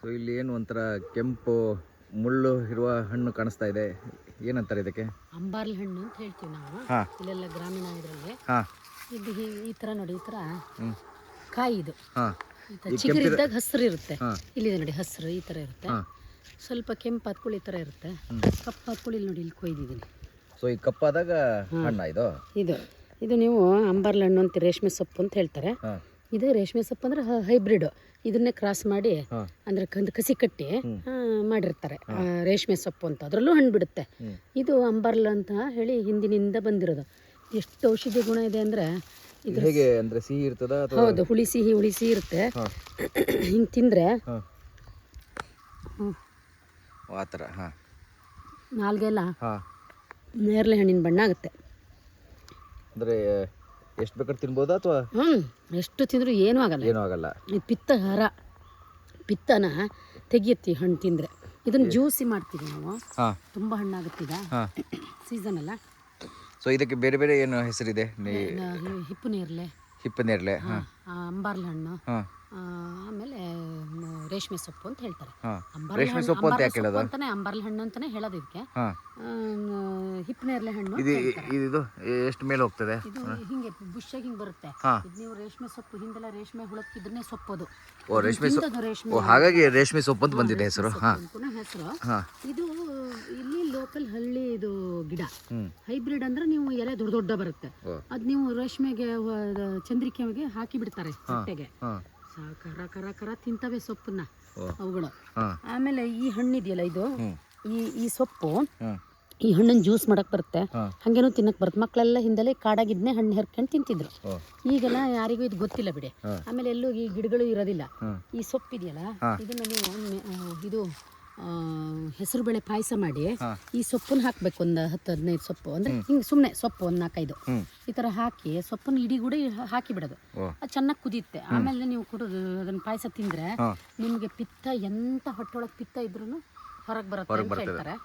So ಇಲ್ಲಿ ಏನು ಒಂಥರ ಕೆಂಪು ಮುಳ್ಳು ಇರುವ ಹಣ್ಣು ಕಾಣಿಸ್ತಾ ಇದೆ. ಏನಂತಾರೆ ಇದಕ್ಕೆ? ಅಂಬಾರ್ಲ್ ಹಣ್ಣು ಅಂತ ಹೇಳ್ತೀವಿ ನಾವು. ಇಲ್ಲೆಲ್ಲ ಗ್ರಾಮೀಣ ಇದರಲ್ಲಿ ಇದು ಈ ಥರ ನೋಡಿ, ಈ ಥರ ಕಾಯಿ ಇದು ಚಿಗುರಿದ್ದಾಗ ಹಸಿರು ಇರುತ್ತೆ. ಇಲ್ಲಿದೆ ನೋಡಿ ಹಸಿರು ಈ ಥರ ಇರುತ್ತೆ. ಸ್ವಲ್ಪ ಕೆಂಪು ಹತ್ಕೊಳ್ಳಿ ಈ ಥರ ಇರುತ್ತೆ. ಕಪ್ಪು ಹತ್ಕೊಳ್ಳಿ ಇಲ್ಲಿ ನೋಡಿ, ಇಲ್ಲಿ ಕೊಯ್ದಿದ್ದೀನಿ. ಸೊ ಈ ಕಪ್ಪಾದಾಗ ಹಣ್ಣ ಇದು ಇದು ನೀವು ಅಂಬಾರ್ಲ್ ಹಣ್ಣು ಅಂತ ರೇಷ್ಮೆ ಸೊಪ್ಪು ಅಂತ ಹೇಳ್ತಾರೆ. ಇದು ರೇಷ್ಮೆ ಸೊಪ್ಪು ಅಂದ್ರೆ ಹೈಬ್ರಿಡ್. ಇದನ್ನೇ ಕ್ರಾಸ್ ಮಾಡಿ ಅಂದ್ರೆ ಕಸಿ ಕಟ್ಟಿ ಮಾಡಿರ್ತಾರೆ ರೇಷ್ಮೆ ಸೊಪ್ಪು ಅಂತ. ಅದರಲ್ಲೂ ಹಣ್ಣು ಬಿಡುತ್ತೆ. ಇದು ಅಂಬಾರ್ಲ್ ಅಂತ ಹೇಳಿ ಹಿಂದಿನಿಂದ ಬಂದಿರೋದು. ಎಷ್ಟು ಔಷಧಿ ಗುಣ ಇದೆ ಅಂದ್ರೆ ಇದು. ಹೇಗೆ ಅಂದ್ರೆ ಸಿಹಿ ಇರ್ತದ? ಹೌದು, ಹುಳಿ ಸಿಹಿ ಇರುತ್ತೆ. ಹಿಂಗೆ ತಿಂದರೆ ಆ ಥರ ನಾಲ್ಗೆಲ್ಲ ನೇರಳೆ ಹಣ್ಣಿನ ಬಣ್ಣ ಆಗುತ್ತೆ. ಅಂದರೆ ಎಷ್ಟು ಬೇಕಾದ್ರೆ ತಿನ್ಬೋದಾ ಅಥವಾ? ಎಷ್ಟು ತಿಂದರೂ ಏನೂ ಆಗಲ್ಲ. ಇದು ಪಿತ್ತನ ತೆಗಿಯುತ್ತೆ ಹಣ್ಣು ತಿಂದರೆ. ಇದನ್ನು ಜ್ಯೂಸಿ ಮಾಡ್ತೀವಿ ನಾವು. ತುಂಬ ಹಣ್ಣಾಗುತ್ತೆ ಈಗ ಸೀಸನ್ ಅಲ್ಲ. ಸೊ ಇದಕ್ಕೆ ಬೇರೆ ಬೇರೆ ಏನು ಹೆಸರಿದೆ? ಹಿಪ್ಪನೇರಳೆ, ಅಂಬಾರ್ಲ್ ಹಣ್ಣು, ಆಮೇಲೆ ರೇಷ್ಮೆ ಸೊಪ್ಪು ಅಂತ ಹೇಳ್ತಾರೆ. ರೇಷ್ಮೆ ಸೊಪ್ಪು ಅಂತ ಯಾಕೆ ಹೇಳೋದು? ಅಂತಾನೆ ಅಂಬಾರ್ಲ್ ಹಣ್ಣು ಅಂತಾನೆ ಹೇಳೋದು ಇದಕ್ಕೆ. ಹಿಪ್ಪನೇರಳೆ ಹಣ್ಣು ಇದು ಎಷ್ಟು ಮೇಲೆ ಹೋಗ್ತದೆ? ಇದು ಹಿಂಗೆ ಬುಷ್ಷಾಗಿ ಹಿಂಗೆ ಬರುತ್ತೆ. ಇದು ನೀವು ರೇಷ್ಮೆ ಸೊಪ್ಪು, ಹಿಂದೆಲ್ಲ ರೇಷ್ಮೆ ಹುಳಕ್ಕೆ ಇದನ್ನೇ ಸೊಪ್ಪದು. ಹಾಗಾಗಿ ರೇಷ್ಮೆ ಸೊಪ್ಪು ಅಂತ ಬಂದಿದೆ ಹೆಸರು. ಇದು ಇಲ್ಲಿ ಲೋಕಲ್ ಹಳ್ಳಿ ಇದು ಗಿಡ. ಹೈಬ್ರಿಡ್ ಅಂದ್ರೆ ನೀವು ಎಲೆ ದೊಡ್ಡ ಬರುತ್ತೆ. ಅದ್ ನೀವು ರೇಷ್ಮೆಗೆ ಚಂದ್ರಿಕೆಗೆ ಹಾಕಿ ಬಿಡ್ತಾರೆ ಹೊಟ್ಟೆಗೆ. ಕರ ತಿಂತವೆ ಸೊಪ್ಪನ್ನ ಅವುಗಳು. ಆಮೇಲೆ ಈ ಹಣ್ಣಿದೆಯಲ್ಲ ಇದು, ಈ ಸೊಪ್ಪು, ಈ ಹಣ್ಣನ್ನು ಜ್ಯೂಸ್ ಮಾಡಕ್ ಬರುತ್ತೆ. ಹಂಗೇನೂ ತಿನ್ನಕ್ ಬರುತ್ತೆ. ಮಕ್ಕಳೆಲ್ಲ ಹಿಂದೆಲ್ಲ ಕಾಡಾಗಿದ್ನೇ ಹಣ್ಣು ಹೆರ್ಕೊಂಡು ತಿಂತಿದ್ರು. ಈಗೆಲ್ಲ ಯಾರಿಗೂ ಇದು ಗೊತ್ತಿಲ್ಲ ಬಿಡಿ. ಆಮೇಲೆ ಎಲ್ಲೂ ಈ ಗಿಡಗಳು ಇರೋದಿಲ್ಲ. ಈ ಸೊಪ್ಪು ಇದೆಯಲ್ಲ, ಇದನ್ನ ನೀವು ಇದು ಹೆಸರು ಬೇಳೆ ಪಾಯಸ ಮಾಡಿ ಈ ಸೊಪ್ಪನ್ನು ಹಾಕ್ಬೇಕು. ಒಂದು 10-15 ಸೊಪ್ಪು ಅಂದ್ರೆ ಹಿಂಗೆ ಸುಮ್ಮನೆ ಸೊಪ್ಪು ಒಂದು 4-5 ಈ ಥರ ಹಾಕಿ ಸೊಪ್ಪನ್ನು ಇಡೀ ಕೂಡ ಹಾಕಿ ಬಿಡೋದು. ಅದು ಚೆನ್ನಾಗಿ ಕುದಿಯುತ್ತೆ. ಆಮೇಲೆ ನೀವು ಕುಡಿದು ಅದನ್ನ ಪಾಯಸ ತಿಂದರೆ ನಿಮಗೆ ಪಿತ್ತ, ಎಂಥ ಹೊಟ್ಟೆಯೊಳಗೆ ಪಿತ್ತ ಇದ್ರೂ ಹೊರಗೆ ಬರುತ್ತೆ ಅಂತ ಹೇಳ್ತಾರೆ.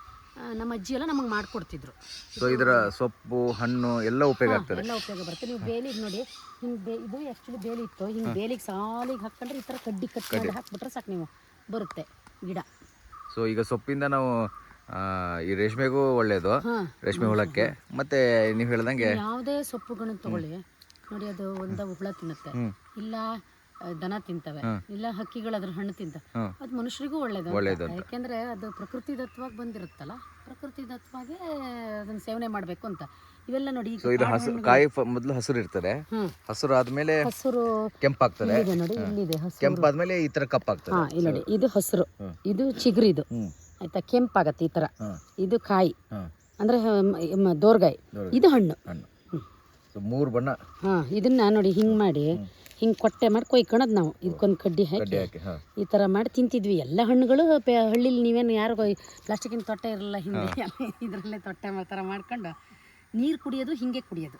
ನಮ್ಮ ಅಜ್ಜಿ ಎಲ್ಲ ನಮಗೆ ಮಾಡ್ಕೊಡ್ತಿದ್ರು. ಸೊ ಇದರ ಸೊಪ್ಪು ಹಣ್ಣು ಎಲ್ಲ ಉಪಯೋಗ ಆಗ್ತದೆ. ಎಲ್ಲ ಉಪಯೋಗ ಬರುತ್ತೆ. ನೀವು ಬೇಲಿಗೆ ನೋಡಿ, ಹಿಂಗೆ ಇದು ಆ್ಯಕ್ಚುಲಿ ಬೇಲಿ ಇತ್ತು. ಹಿಂಗೆ ಬೇಲಿಗೆ ಸಾಲಿಗೆ ಹಾಕ್ಕೊಂಡ್ರೆ ಈ ಥರ ಕಡ್ಡಿ ಕಟ್ಟಿ ಹಾಕ್ಬಿಟ್ರೆ ಸಾಕು, ನೀವು ಬರುತ್ತೆ ಗಿಡ. ಸೊ ಈಗ ಸೊಪ್ಪಿಂದ ನಾವು ಈ ರೇಷ್ಮೆಗೂ ಒಳ್ಳೇದು, ರೇಷ್ಮೆ ಹುಳಕ್ಕೆ. ಮತ್ತೆ ನೀವು ಹೇಳ್ದಂಗೆ ಯಾವುದೇ ಸೊಪ್ಪುಗಳನ್ನು ತಗೊಳ್ಳಿ ನೋಡಿ, ಅದು ಒಂದು ಹುಳ ತಿನ್ನುತ್ತೆ, ಇಲ್ಲ ದನ ತಿಂತವೆ, ಇಲ್ಲ ಹಕ್ಕಿಗಳು ಅದ್ರ ಹಣ್ಣು ತಿಂತವೆ. ಅದು ಮನುಷ್ಯರಿಗೂ ಒಳ್ಳೇದು. ಯಾಕೆಂದ್ರೆ ಅದು ಪ್ರಕೃತಿ ದತ್ತವಾಗಿ ಬಂದಿರುತ್ತಲ್ಲ, ಪ್ರಕೃತಿ ದತ್ತವಾಗಿ ಅದನ್ನ ಸೇವನೆ ಮಾಡಬೇಕು ಅಂತ. ಇವೆಲ್ಲ ನೋಡಿ, ಕಾಯಿ ಮೊದಲು ಹಸಿರು ಇರ್ತದೆ, ಹಸಿರು ಆದ್ಮೇಲೆ ಕೆಂಪಾಗ್ತದೆ ನೋಡಿ, ಇಲ್ಲಿದೆ ಕೆಂಪಾದ್ಮೇಲೆ ಈ ತರ ಕಪ್ಪಾಗ್ತದೆ. ಇಲ್ಲ ನೋಡಿ, ಇದು ಹಸಿರು, ಇದು ಚಿಗುರು, ಇದು ಆಯ್ತಾ, ಕೆಂಪಾಗತ್ತೆ ಈ ತರ. ಇದು ಕಾಯಿ ಅಂದ್ರೆ ದೋರ್ಗಾಯಿ, ಇದು ಹಣ್ಣು. 3 ಬಣ್ಣ. ಇದನ್ನ ನೋಡಿ ಹಿಂಗ್ ಮಾಡಿ, ಹಿಂಗೆ ಕೊಟ್ಟೆ ಮಾಡಿ ಕೊಯ್ಕೊಳೋದು ನಾವು. ಇದಕ್ಕೊಂದು ಕಡ್ಡಿ ಹಾಕಿ ಈ ಥರ ಮಾಡಿ ತಿಂತಿದ್ವಿ. ಎಲ್ಲ ಹಣ್ಣುಗಳು ಹಳ್ಳಿಲಿ ನೀವೇನು ಯಾರು ಪ್ಲಾಸ್ಟಿಕಿನ ತೊಟ್ಟೆ ಇರಲ್ಲ ಹಿಂದೆ, ಇದರಲ್ಲೇ ತೊಟ್ಟೆ ಥರ ಮಾಡ್ಕೊಂಡು ನೀರು ಕುಡಿಯೋದು, ಹಿಂಗೆ ಕುಡಿಯೋದು.